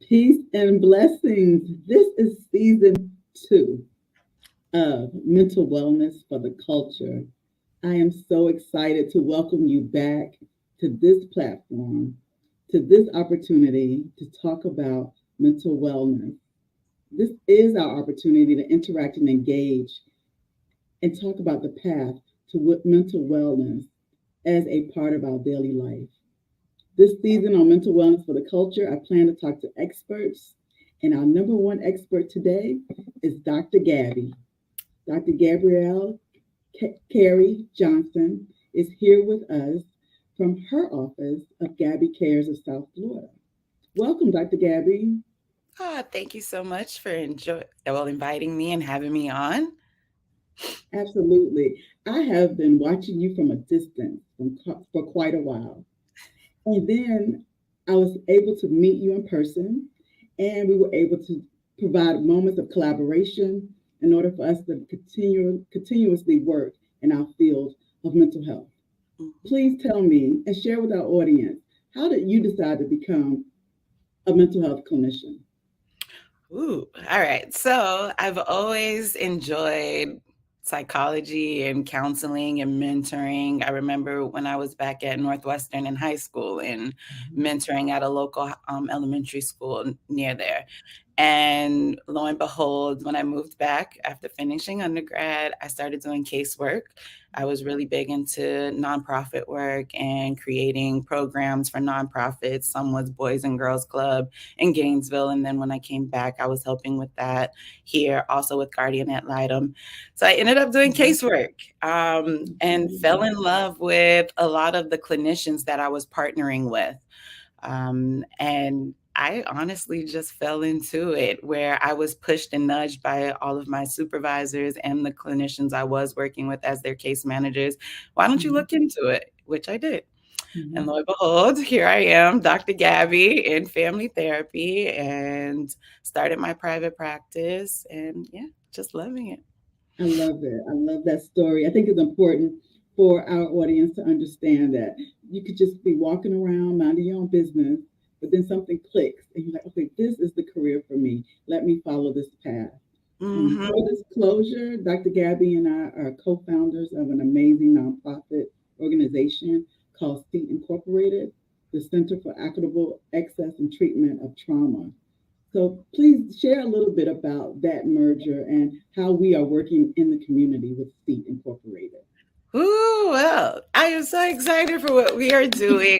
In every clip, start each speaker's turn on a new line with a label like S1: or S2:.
S1: Peace and blessings. This is season 2 of Mental Wellness for the Culture. I am so excited to welcome you back to this platform, to this opportunity to talk about mental wellness. This is our opportunity to interact and engage and talk about the path to mental wellness as a part of our daily life. This season on mental wellness for the culture, I plan to talk to experts, and our number one expert today is Dr. Gabby. Dr. Gabrielle Carey Johnson is here with us from her office of Gabby Cares of South Florida. Welcome, Dr. Gabby.
S2: Thank you so much for inviting me and having me on.
S1: Absolutely. I have been watching you from a distance for quite a while. And then I was able to meet you in person, and we were able to provide moments of collaboration in order for us to continuously work in our field of mental health.
S2: Mhm.
S1: Please tell me and share with our audience, how did you decide to become a mental health clinician?
S2: All right. So I've always enjoyed psychology and counseling and mentoring. I remember when I was back at Northwestern in high school and mentoring at a local elementary school near there. And lo and behold, when I moved back after finishing undergrad, I started doing casework. I was really big into nonprofit work and creating programs for nonprofits. Some was Boys and Girls Club in Gainesville. And then when I came back, I was helping with that here, also with Guardian Ad Litem. So I ended up doing casework and fell in love with a lot of the clinicians that I was partnering with. And I honestly just fell into it where I was pushed and nudged by all of my supervisors and the clinicians I was working with as their case managers. Why don't you
S1: Mhm,
S2: look into it? Which I did. And
S1: mhm.
S2: lo and behold, here I am, Dr. Gabby in family therapy, and started my private practice. And yeah, just loving it.
S1: I love it. I love that story. I think it's important for our audience to understand that you could just be walking around, minding your own business, but then something clicks and you're like, okay, this is the career for me. Let me follow this path.
S2: Hmm.
S1: Full disclosure, Dr. Gabby and I are co founders of an amazing nonprofit organization called SEAT Incorporated, the Center for Equitable Access and Treatment of Trauma. So please share a little bit about that merger and how we are working in the community with SEAT Incorporated.
S2: Ooh, well, I am so excited for what we are doing.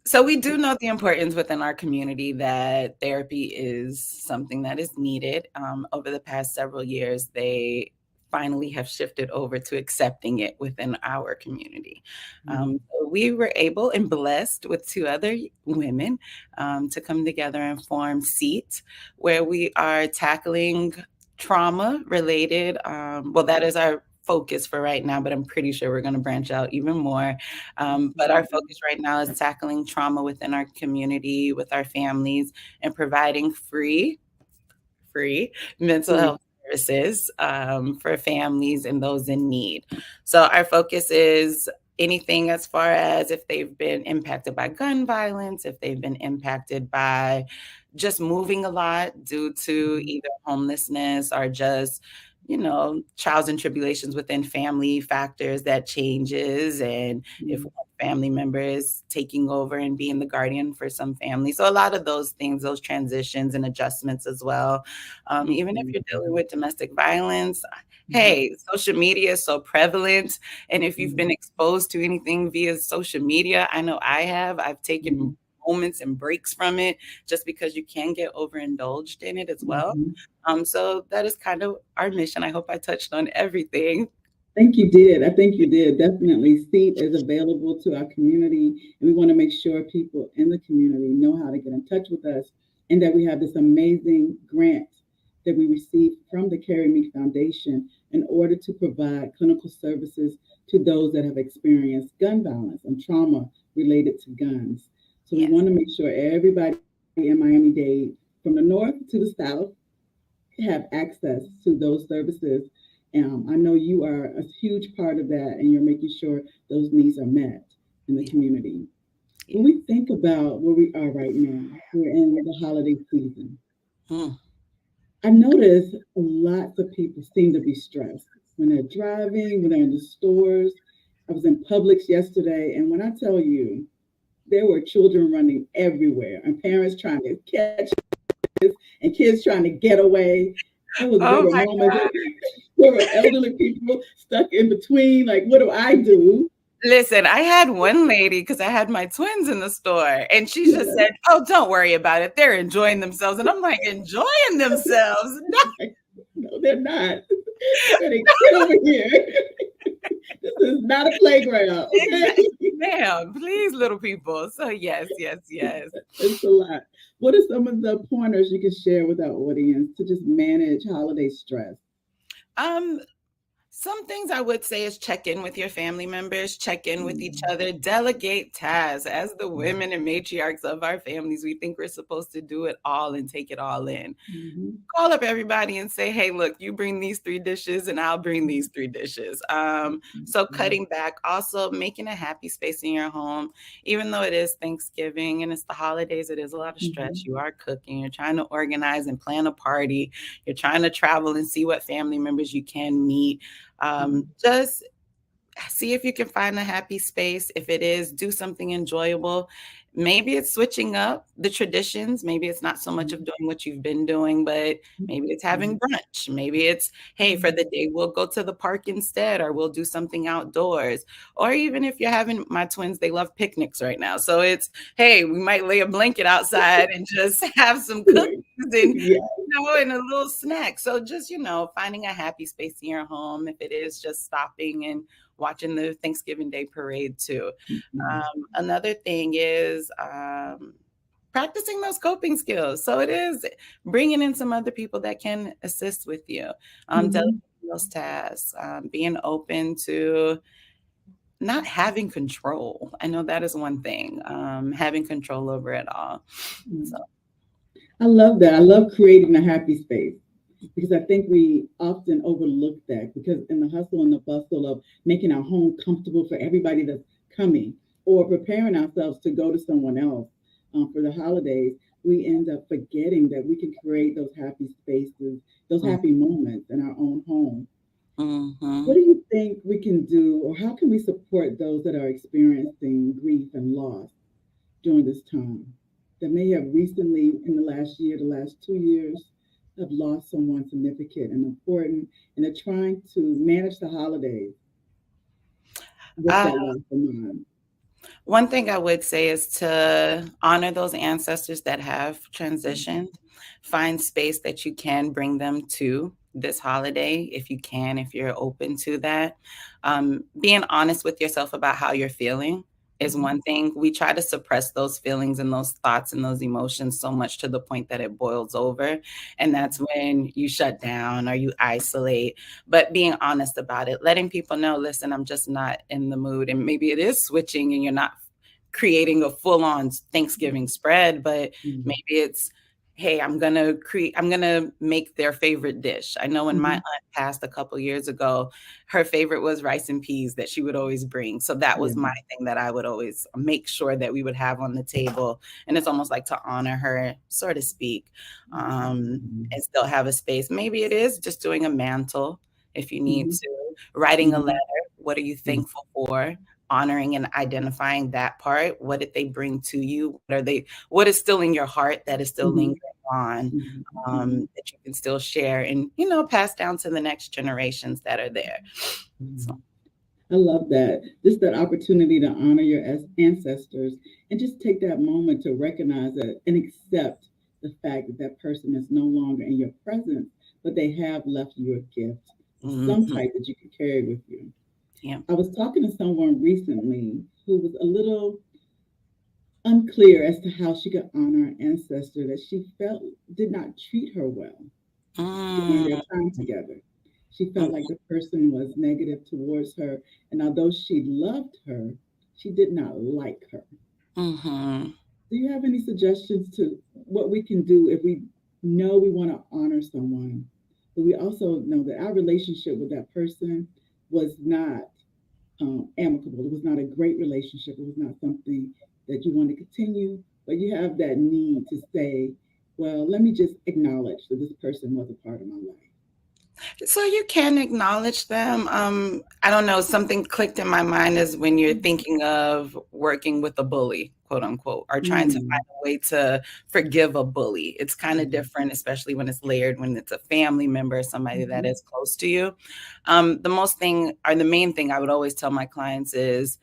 S2: So we do know the importance within our community that therapy is something that is needed. Over the past several years, they finally have shifted over to accepting it within our community. So we were able and blessed with two other women to come together and form SEAT, where we are tackling trauma related. Well, that is our focus for right now, but I'm pretty sure we're going to branch out even more. But our
S1: Absolutely.
S2: focus right now is tackling trauma within our community, with our families, and providing free mental
S1: Free.
S2: health services for families and those in need. So our focus is anything as far as if they've been impacted by gun violence, if they've been impacted by just moving a lot due to
S1: Mhm.
S2: either homelessness or just trials and tribulations within family factors that changes, and if
S1: Mhm.
S2: one family member is taking over and being the guardian for some family. So a lot of those things, those transitions and adjustments as well. Even if you're dealing
S1: Mhm.
S2: with domestic violence,
S1: Mhm.
S2: hey, social media is so prevalent. And if you've been
S1: Mhm.
S2: exposed to anything via social media, I know I have, I've taken
S1: Mhm.
S2: moments and breaks from it just because you can get overindulged in it as well.
S1: Mhm.
S2: So that is kind of our mission. I hope I touched on everything.
S1: I think you did. I think you did. Definitely. Seat is available to our community, and we want to make sure people in the community know how to get in touch with us and that we have this amazing grant that we received from the Carry Me Foundation in order to provide clinical services to those that have experienced gun violence and trauma related to guns. So we
S2: Yes.
S1: want to make sure everybody in Miami-Dade, from the north to the south, have access to those services. I know you are a huge part of that, and you're making sure those needs are met in the
S2: Yeah.
S1: community.
S2: Yeah.
S1: When we think about where we are right now, we're in the holiday season.
S2: Mm.
S1: I notice lots of people seem to be stressed when they're driving, when they're in the stores. I was in Publix yesterday, and when I tell you, there were children running everywhere and parents trying to catch and kids trying to get away. There
S2: Oh
S1: were
S2: my
S1: moments,
S2: God.
S1: there were elderly people stuck in between. Like, what do I do?
S2: Listen, I had one lady because I had my twins in the store, and she just
S1: Yeah,
S2: said, "Oh, don't worry about it. They're enjoying themselves." And I'm like, "Enjoying themselves?
S1: no, they're not. You better get over here. This is not a playground, okay?
S2: Exactly, ma'am. Please, little people." So yes, yes, yes.
S1: It's a lot. What are some of the pointers you can share with our audience to just manage holiday stress?
S2: Um, Some things I would say is check in with your family members, check in with each
S1: Mm-hmm.
S2: other, delegate tasks. As the women and matriarchs of our families, we think we're supposed to do it all and take it all in.
S1: Mm-hmm.
S2: Call up everybody and say, hey, look, you bring these three dishes and I'll bring these three dishes. So cutting back, also making a happy space in your home, even though it is Thanksgiving and it's the holidays, it is a lot of stress.
S1: Mm-hmm.
S2: You are cooking, you're trying to organize and plan a party, you're trying to travel and see what family members you can meet. Just see if you can find a happy space. If it is, do something enjoyable. Maybe it's switching up the traditions. Maybe it's not so much of doing what you've been doing, but maybe it's having brunch. Maybe it's, hey, for the day, we'll go to the park instead, or we'll do something outdoors. Or even if you're having my twins, they love picnics right now. So it's, hey, we might lay a blanket outside and just have some cookies and
S1: Yeah.
S2: and a little snack. So just, finding a happy space in your home, if it is just stopping and watching the Thanksgiving Day parade too.
S1: Mhm.
S2: Another thing is practicing those coping skills. So it is bringing in some other people that can assist with you, delegating
S1: Mhm.
S2: those tasks, being open to not having control. I know that is one thing, having control over it all. So,
S1: Mm. I love that. I love creating a happy space because I think we often overlook that because in the hustle and the bustle of making our home comfortable for everybody that's coming or preparing ourselves to go to someone else for the holidays, we end up forgetting that we can create those happy spaces, those
S2: mm,
S1: happy moments in our own home. What
S2: mhm.
S1: do you think we can do, or how can we support those that are experiencing grief and loss during this time that may have recently, in the last year, the last 2 years, have lost someone significant and important, and they're trying to manage the holidays with
S2: Uh,
S1: that loss in mind?
S2: One thing I would say is to honor those ancestors that have transitioned. Find space that you can bring them to this holiday, if you can, if you're open to that. Being honest with yourself about how you're feeling is
S1: Mhm.
S2: one thing. We try to suppress those feelings and those thoughts and those emotions so much to the point that it boils over. And that's when you shut down or you isolate, but being honest about it, letting people know, listen, I'm just not in the mood. And maybe it is switching and you're not creating a full on Thanksgiving spread, but
S1: Mhm.
S2: maybe it's, hey, I'm gonna make their favorite dish. I know when my
S1: Mhm.
S2: aunt passed a couple years ago, her favorite was rice and peas that she would always bring. So that
S1: Yeah.
S2: was my thing that I would always make sure that we would have on the table. And it's almost like to honor her, so to speak,
S1: Mhm.
S2: and still have a space. Maybe it is just doing a mantle if you need
S1: Mhm.
S2: to, writing a letter.
S1: Mhm.
S2: What are you
S1: Yeah.
S2: thankful for? Honoring and identifying that part. What did they bring to you? What is still in your heart that is still lingering
S1: Mhm.
S2: on,
S1: Mhm. Mhm.
S2: that you can still share and, pass down to the next generations that are there. So,
S1: Mhm. I love that. Just that opportunity to honor your ancestors and just take that moment to recognize it and accept the fact that that person is no longer in your presence, but they have left you a gift of some
S2: mhm,
S1: type that you can carry with you.
S2: yeah.
S1: I was talking to someone recently who was a little unclear as to how she could honor an ancestor that she felt did not treat her well during their
S2: Mm,
S1: time together. She felt like the person was negative towards her, and although she loved her, she did not like her.
S2: mhm.
S1: Do you have any suggestions to what we can do if we know we want to honor someone, but we also know that our relationship with that person was not amicable. It was not a great relationship. It was not something that you want to continue, but you have that need to say, well, let me just acknowledge that this person was a part of my life.
S2: So you can acknowledge them. I don't know, something clicked in my mind is when you're thinking of working with a bully, quote unquote, or trying to find a way to forgive a bully. It's kind of different, especially when it's layered, when it's a family member, somebody that is close to you. The main thing I would always tell my clients is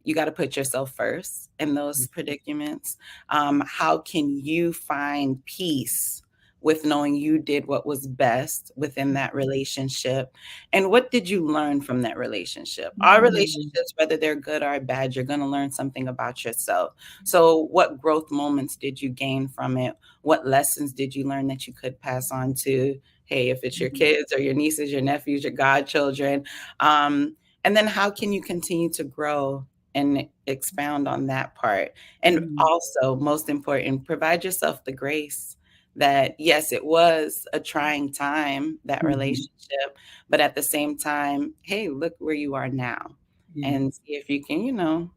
S2: you got to put yourself first in those predicaments. How can you find peace with knowing you did what was best within that relationship? And what did you learn from that relationship? Our relationships, whether they're good or bad, you're going to learn something about yourself. So what growth moments did you gain from it? What lessons did you learn that you could pass on to, hey, if it's your kids or your nieces, your nephews, your godchildren? And then how can you continue to grow and expound on that part? And also, most important, provide yourself the grace that, yes, it was a trying time, that relationship, but at the same time, hey, look where you are now. And see if you can,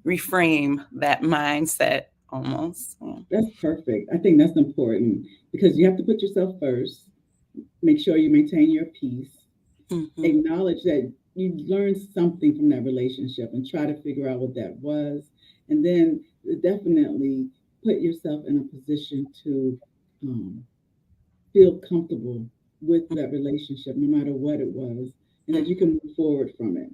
S2: reframe that mindset almost.
S1: That's perfect. I think that's important because you have to put yourself first, make sure you maintain your peace, acknowledge that you learned something from that relationship and try to figure out what that was. And then definitely put yourself in a position to feel comfortable with that relationship, no matter what it was, and that you can move forward from it.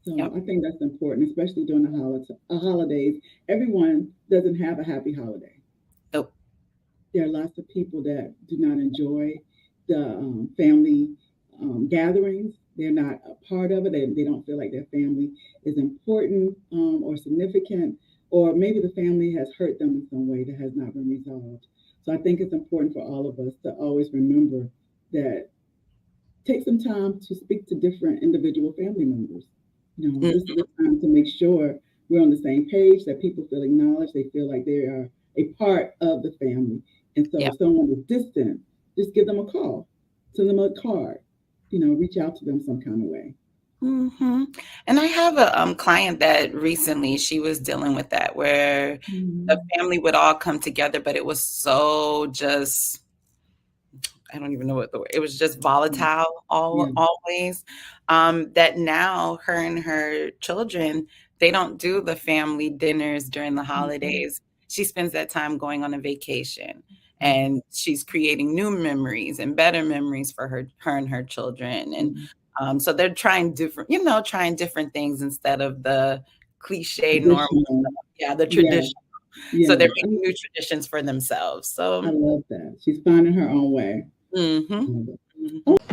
S1: So I think that's important, especially during the holidays. Everyone doesn't have a happy holiday.
S2: Nope.
S1: There are lots of people that do not enjoy the family gatherings. They're not a part of it. They don't feel like their family is important or significant, or maybe the family has hurt them in some way that has not been resolved. So I think it's important for all of us to always remember that take some time to speak to different individual family members. This is the time to make sure we're on the same page, that people feel acknowledged, they feel like they are a part of the family. And so if someone is distant, just give them a call, send them a card, reach out to them some kind of way.
S2: And I have a client that recently she was dealing with that, where the family would all come together, but it was so just, I don't even know what the word, it was just volatile always. That now her and her children, they don't do the family dinners during the holidays. She spends that time going on a vacation. And she's creating new memories and better memories for her and her children. And so they're trying different things instead of the cliche normal stuff. The tradition. So they're making new traditions for themselves. So
S1: I love that. She's finding her own way.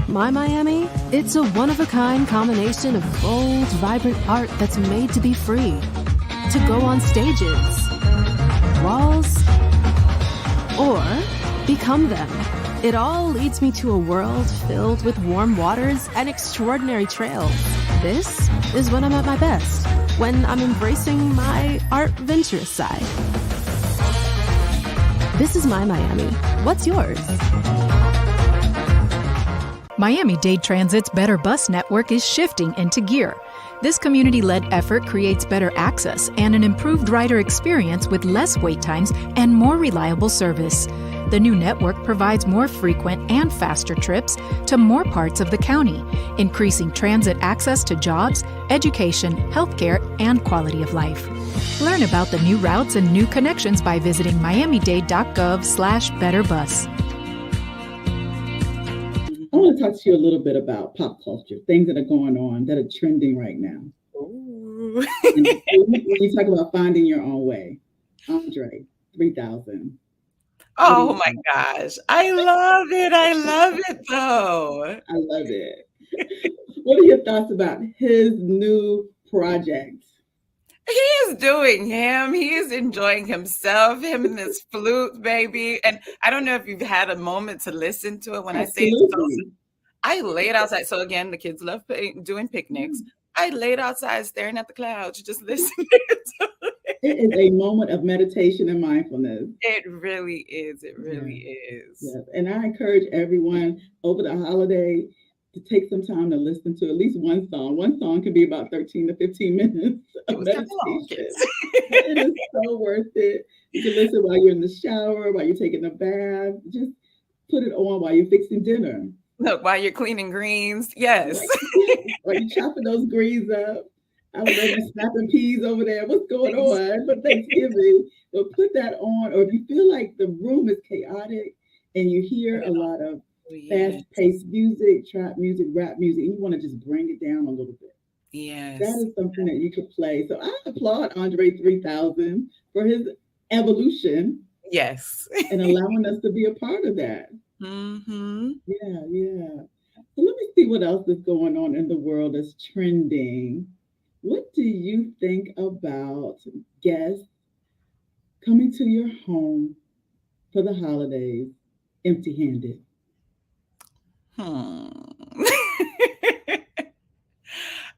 S3: My Miami, it's a one-of-a-kind combination of bold, vibrant art that's made to be free, to go on stages, walls, or become them. It all leads me to a world filled with warm waters and extraordinary trails. This is when I'm at my best, when I'm embracing my art venturous side. This is my Miami. What's yours?
S4: Miami-Dade Transit's Better Bus Network is shifting into gear. This community-led effort creates better access and an improved rider experience with less wait times and more reliable service. The new network provides more frequent and faster trips to more parts of the county, increasing transit access to jobs, education, healthcare, and quality of life. Learn about the new routes and new connections by visiting miamidade.gov/betterbus.
S1: I want to talk to you a little bit about pop culture, things that are going on that are trending right now. When you talk about finding your own way, Andre 3000.
S2: Oh my gosh. I love it. I love it though.
S1: I love it. What are your thoughts about his new project?
S2: He is doing him. He is enjoying himself, him and this flute, baby. And I don't know if you've had a moment to listen to it when
S1: Absolutely.
S2: I say so. I laid outside. So again, the kids love doing picnics. I laid outside staring at the clouds, just listening to it.
S1: It is a moment of meditation and mindfulness.
S2: It really is. It really is.
S1: Yes. And I encourage everyone over the holiday to take some time to listen to at least one song. One song can be about 13 to 15 minutes
S2: It
S1: of
S2: was kind of long,
S1: meditation.
S2: kids.
S1: But it is so worth it. You can listen while you're in the shower, while you're taking a bath. Just put it on while you're fixing dinner.
S2: Look, while you're cleaning greens, yes.
S1: Right? While you're chopping those greens up. I don't know if you're snapping peas over there. What's going on for Thanksgiving? But put that on. Or if you feel like the room is chaotic and you hear a lot of
S2: Yes.
S1: fast-paced music, trap music, rap music, and you want to just bring it down a little bit.
S2: Yes.
S1: That is something that you could play. So I applaud Andre 3000 for his evolution
S2: Yes.
S1: and allowing us to be a part of that.
S2: Mm-hmm.
S1: Yeah. So let me see what else is going on in the world that's trending. What do you think about guests coming to your home for the holidays empty-handed?
S2: All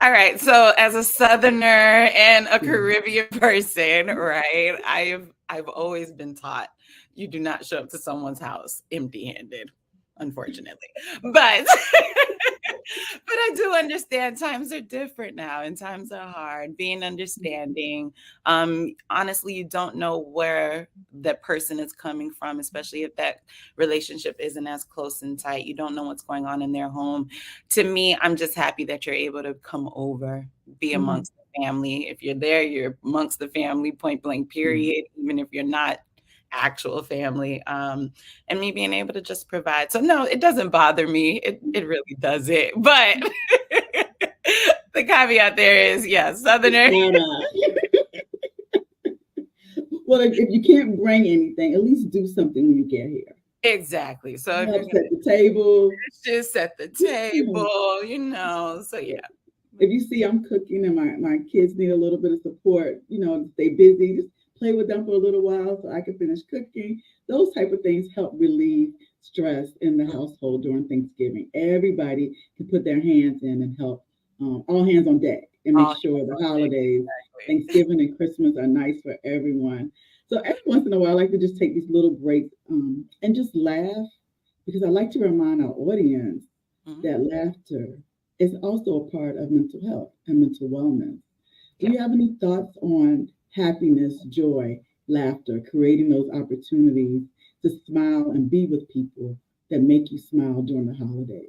S2: right. So as a Southerner and a Caribbean person, right, I've always been taught you do not show up to someone's house empty-handed, unfortunately. But but I do understand times are different now and times are hard. Being understanding. Honestly, you don't know where that person is coming from, especially if that relationship isn't as close and tight. You don't know what's going on in their home. To me, I'm just happy that you're able to come over, be amongst the family. If you're there, you're amongst the family, point blank, period, even if you're not actual family, and me being able to just provide. So no, it doesn't bother me. It really doesn't. But the caveat there is, yeah, Southerner.
S1: Well, if you can't bring anything, at least do something when you get here.
S2: Exactly. So if
S1: Help
S2: you're
S1: set the table.
S2: just set the table, you know. So yeah.
S1: If you see I'm cooking and my kids need a little bit of support, you know, stay busy, just play with them for a little while so I can finish cooking. Those type of things help relieve stress in the household during Thanksgiving. Everybody can put their hands in and help, all hands on deck, and make sure the holidays, Thanksgiving and Christmas are nice for everyone. So every once in a while, I like to just take these little breaks and just laugh, because I like to remind our audience that laughter is also a part of mental health and mental wellness. Do you have any thoughts on happiness, joy, laughter, creating those opportunities to smile and be with people that make you smile during the holidays?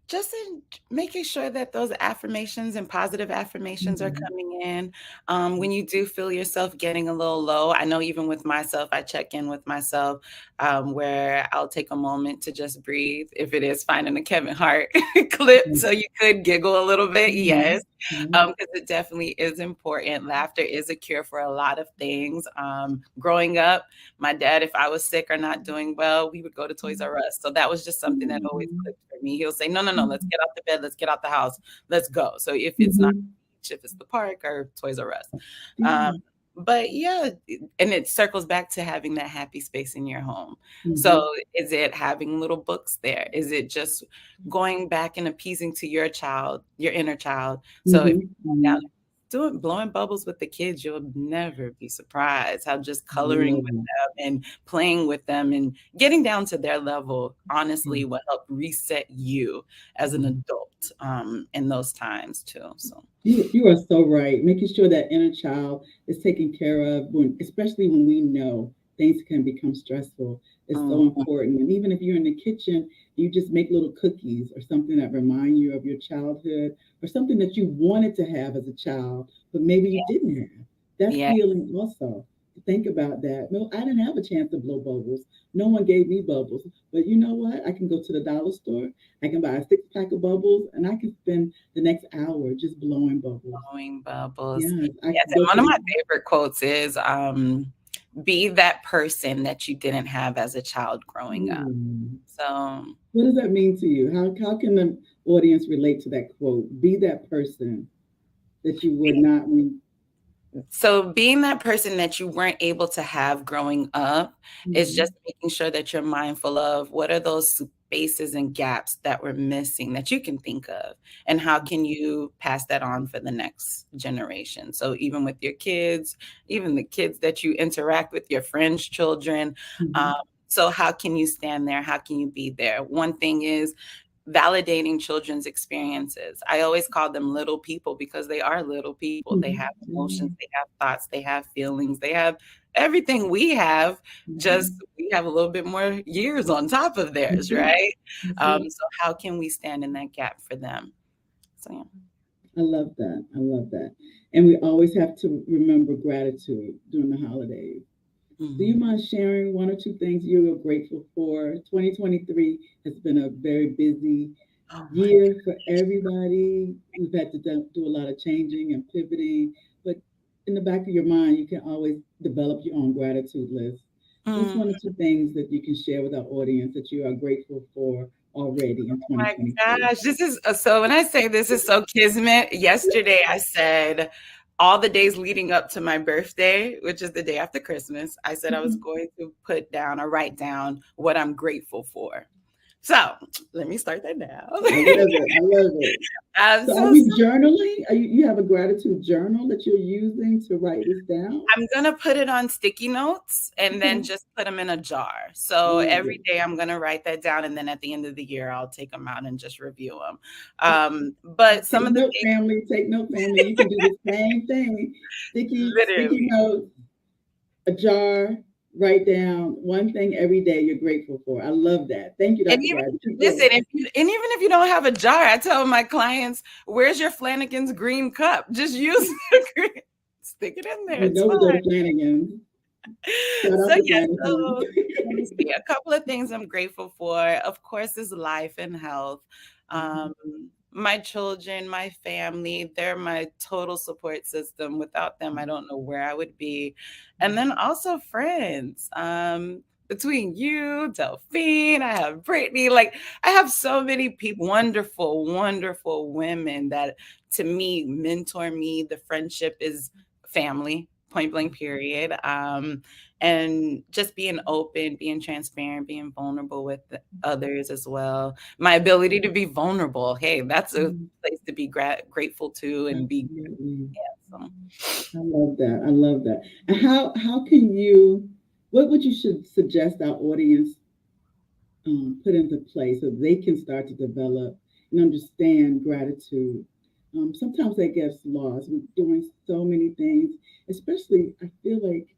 S2: Just in making sure that those affirmations and positive affirmations are coming in. When you do feel yourself getting a little low, I know even with myself, I check in with myself, where I'll take a moment to just breathe. If it is finding a Kevin Hart clip, so you could giggle a little bit, yes, because it definitely is important. Laughter is a cure for a lot of things. Growing up, my dad, if I was sick or not doing well, we would go to Toys R Us. So that was just something that always clicked for me. He'll say, no, let's get out the bed, let's get out the house, let's go. So if it's not, if it's the park or Toys R Us. But yeah, and it circles back to having that happy space in your home. So is it having little books there? Is it just going back and appeasing to your child, your inner child? So if you're blowing bubbles with the kids, you'll never be surprised how just coloring with them and playing with them and getting down to their level, honestly, will help reset you as an adult in those times too. So
S1: you are so right. Making sure that inner child is taken care of, especially when we know things can become stressful, is so important. And even if you're in the kitchen, you just make little cookies or something that remind you of your childhood, or something that you wanted to have as a child, but maybe you didn't have. That's healing also. Think about that. No, I didn't have a chance to blow bubbles. No one gave me bubbles. But you know what? I can go to the dollar store. I can buy a 6-pack of bubbles, and I can spend the next hour just blowing bubbles.
S2: Blowing bubbles.
S1: Yes,
S2: and one of my favorite quotes is, be that person that you didn't have as a child growing up. So
S1: what does that mean to you? How can the audience relate to that quote? Be that person that you would not.
S2: So being that person that you weren't able to have growing up is just making sure that you're mindful of what are those spaces and gaps that we're missing that you can think of, and how can you pass that on for the next generation. So even with your kids, even the kids that you interact with, your friends' children, So how can you stand there? How can you be there? One thing is validating children's experiences. I always call them little people because they are little people. They have emotions, they have thoughts, they have feelings, they have everything we have, just we have a little bit more years on top of theirs, right? So how can we stand in that gap for them? So yeah.
S1: I love that. I love that. And we always have to remember gratitude during the holidays. Do you mind sharing one or two things you are grateful for? 2023 has been a very busy year for everybody. We've had to do a lot of changing and pivoting, but in the back of your mind, you can always develop your own gratitude list. What's one or two things that you can share with our audience that you are grateful for already in 2023?
S2: Oh my gosh, this is so when I say this is so kismet, yesterday I said all the days leading up to my birthday, which is the day after Christmas, I said I was going to put down or write down what I'm grateful for. So let me start that now.
S1: I love it. So are you journaling? You have a gratitude journal that you're using to write this down?
S2: I'm going to put it on sticky notes and then just put them in a jar. So every day I'm going to write that down. And then at the end of the year, I'll take them out and just review them. But some of the
S1: take note, family. You can do the same thing. Sticky notes, a jar. Write down one thing every day you're grateful for. I love that. Thank you, Dr.
S2: And even if you don't have a jar, I tell my clients, where's your Flanagan's green cup? Just use the green, stick it in there.
S1: Know we go to Flanagan's.
S2: Let me see. A couple of things I'm grateful for, of course, is life and health. My children, my family, they're my total support system. Without them, I don't know where I would be. And then also friends. Between you, Delphine, I have Brittany, I have so many people, wonderful, wonderful women that to me mentor me. The friendship is family, point blank period. And just being open, being transparent, being vulnerable with others as well. My ability to be vulnerable. Hey, that's a place to be grateful to and be.
S1: I love that. I love that. And how can you, what would you should suggest our audience put into place so they can start to develop and understand gratitude? Sometimes that gets lost. We're doing so many things, especially I feel like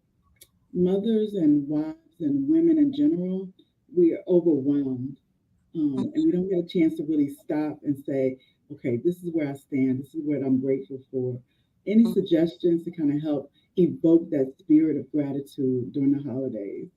S1: mothers and wives and women in general, we are overwhelmed. And we don't get a chance to really stop and say, okay, this is where I stand. This is what I'm grateful for. Any suggestions to kind of help evoke that spirit of gratitude during the holidays?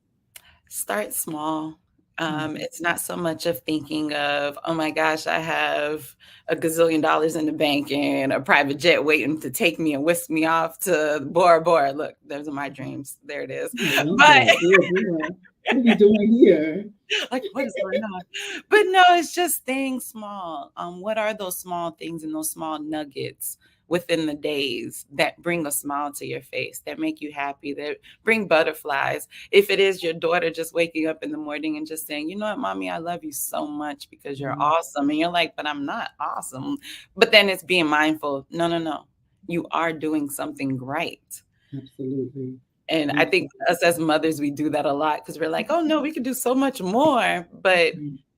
S2: Start small. It's not so much of thinking of, oh my gosh, I have $1 gazillion in the bank and a private jet waiting to take me and whisk me off to Bora Bora. Look, those are my dreams. There it is. But
S1: what are you doing here?
S2: What is going on? But no, it's just staying small. What are those small things and those small nuggets within the days that bring a smile to your face, that make you happy, that bring butterflies? If it is your daughter just waking up in the morning and just saying, you know what, mommy, I love you so much because you're awesome. And you're like, but I'm not awesome. But then it's being mindful. No. You are doing something right.
S1: Absolutely.
S2: And I think us as mothers, we do that a lot because we're like, oh no, we can do so much more. But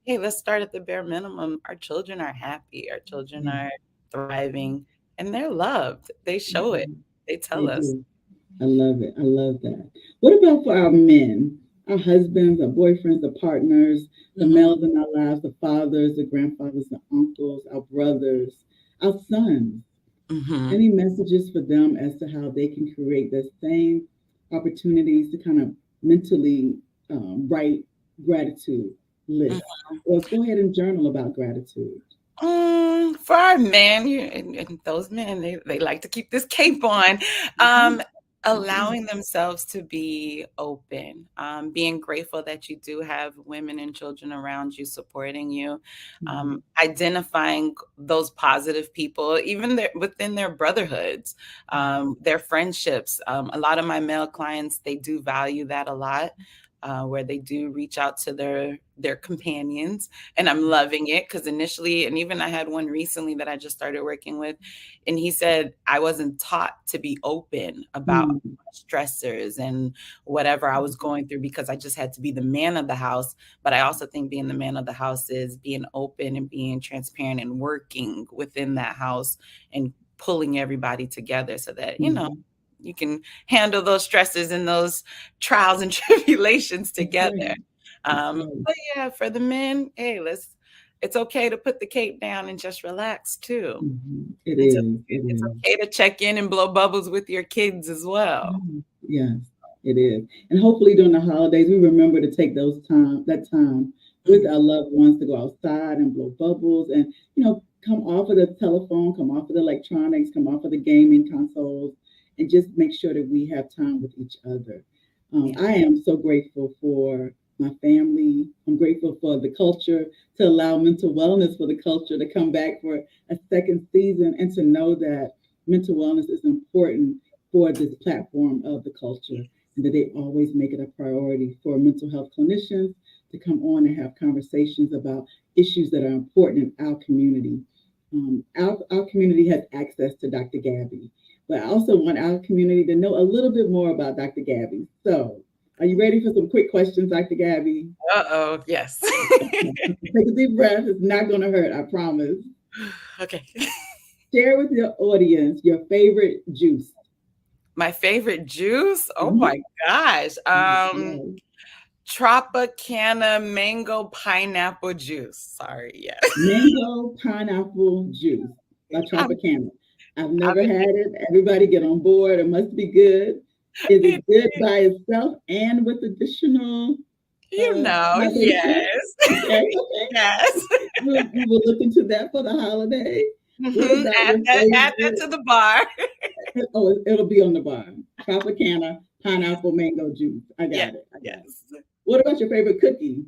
S2: hey, let's start at the bare minimum. Our children are happy. Our children are thriving. And they're loved. They show it. They tell us.
S1: I love it. I love that. What about for our men, our husbands, our boyfriends, the partners, the males in our lives, the fathers, the grandfathers, the uncles, our brothers, our sons? Any messages for them as to how they can create the same opportunities to kind of mentally write gratitude lists? Or go ahead and journal about gratitude.
S2: For our men, and those men, they like to keep this cape on, allowing themselves to be open, being grateful that you do have women and children around you supporting you, identifying those positive people, even within their brotherhoods, their friendships. A lot of my male clients, they do value that a lot. where they do reach out to their companions, and I'm loving it, because initially, and even I had one recently that I just started working with, and he said I wasn't taught to be open about stressors and whatever I was going through, because I just had to be the man of the house. But I also think being the man of the house is being open and being transparent and working within that house and pulling everybody together so that, you can handle those stresses and those trials and tribulations together. But yeah, for the men, hey, it's okay to put the cape down and just relax too. It's okay to check in and blow bubbles with your kids as well.
S1: Yes, it is. And hopefully during the holidays, we remember to take that time with our loved ones to go outside and blow bubbles and, come off of the telephone, come off of the electronics, come off of the gaming consoles, and just make sure that we have time with each other. I am so grateful for my family. I'm grateful for the culture, to allow mental wellness for the culture to come back for a second season, and to know that mental wellness is important for this platform of the culture, and that they always make it a priority for mental health clinicians to come on and have conversations about issues that are important in our community. Our community has access to Dr. Gabby, but I also want our community to know a little bit more about Dr. Gabby. So, are you ready for some quick questions, Dr. Gabby?
S2: Uh-oh, yes.
S1: Take a deep breath. It's not going to hurt, I promise.
S2: Okay.
S1: Share with your audience your favorite juice.
S2: My favorite juice? Oh my gosh. Tropicana mango pineapple juice. Sorry, yes.
S1: Mango pineapple juice. Tropicana. I've never had it. Everybody get on board. It must be good. Is it good by itself and with additional?
S2: Yes.
S1: Okay.
S2: Yes.
S1: We will look into that for the holiday.
S2: Add that to the bar.
S1: Oh, it'll be on the bar. Tropicana pineapple mango juice. I got it.
S2: Yes.
S1: What about your favorite cookie?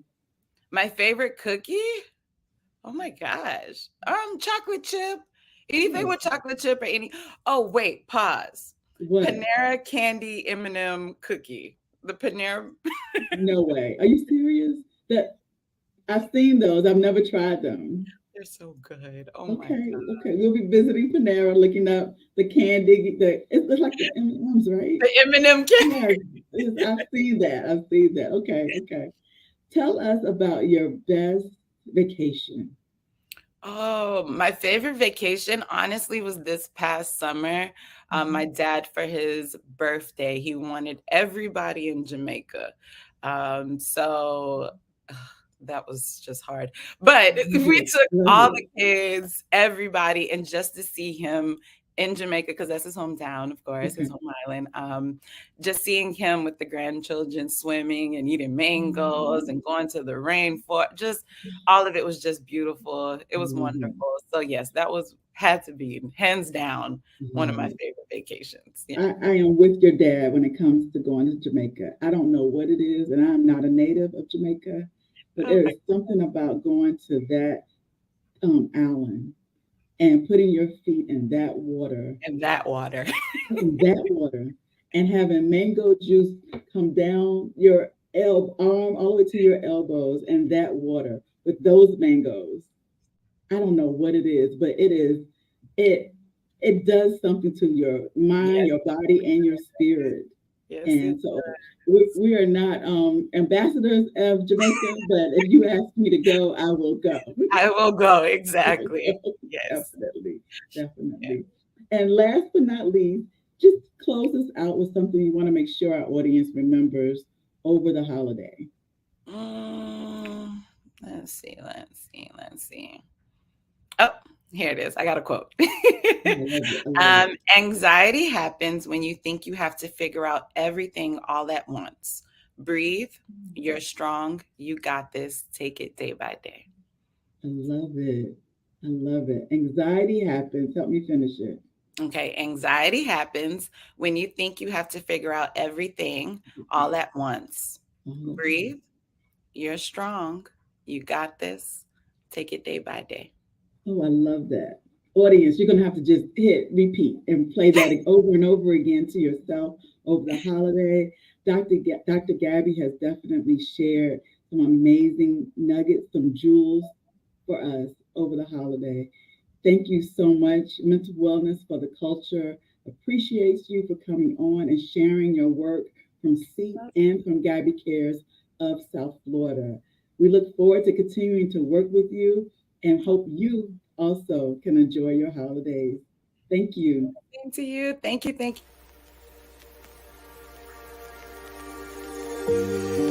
S2: My favorite cookie? Oh my gosh. Chocolate chip. Anything with chocolate chip or any. Oh, wait, pause. What? Panera candy M&M cookie. The Panera.
S1: No way. Are you serious? I've seen those. I've never tried them.
S2: They're so good. Oh my God.
S1: Okay. We'll be visiting Panera, looking up the candy. It's like the M&Ms, right?
S2: The M&M candy.
S1: Yes, I've seen that. Okay. Tell us about your best vacation.
S2: Oh, my favorite vacation, honestly, was this past summer. My dad, for his birthday, he wanted everybody in Jamaica. So that was just hard. But we took all the kids, everybody, and just to see him in Jamaica, because that's his hometown, of course, his home island. Just seeing him with the grandchildren swimming and eating mangoes and going to the rainforest, just all of it was just beautiful. It was wonderful. So yes, that had to be hands down one of my favorite vacations.
S1: Yeah. I am with your dad when it comes to going to Jamaica. I don't know what it is, and I'm not a native of Jamaica, but there is something about going to that island and putting your feet in that water.
S2: And
S1: having mango juice come down your arm all the way to your elbows in that water with those mangoes. I don't know what it is, but it does something to your mind, your body, and your spirit. Yes, and so we are not ambassadors of Jamaica, but if you ask me to go, I will go.
S2: I will go, exactly. Yes.
S1: Definitely. Yeah. And last but not least, just close us out with something you want to make sure our audience remembers over the holiday.
S2: Let's see. Oh, here it is. I got a quote. Anxiety happens when you think you have to figure out everything all at once. Breathe. You're strong. You got this. Take it day by day.
S1: I love it. Anxiety happens. Help me finish it.
S2: Okay. Anxiety happens when you think you have to figure out everything all at once. Breathe. You're strong. You got this. Take it day by day.
S1: Oh, I love that. audience, you're going to have to just hit repeat and play that over and over again to yourself over the holiday. Dr. Gabby has definitely shared some amazing nuggets, some jewels for us over the holiday. Thank you so much. Mental Wellness for the Culture appreciates you for coming on and sharing your work from SEAT and from Gabby Cares of South Florida. We look forward to continuing to work with you and hope you also can enjoy your holidays. Thank you.
S2: Same to you. Thank you. Thank you.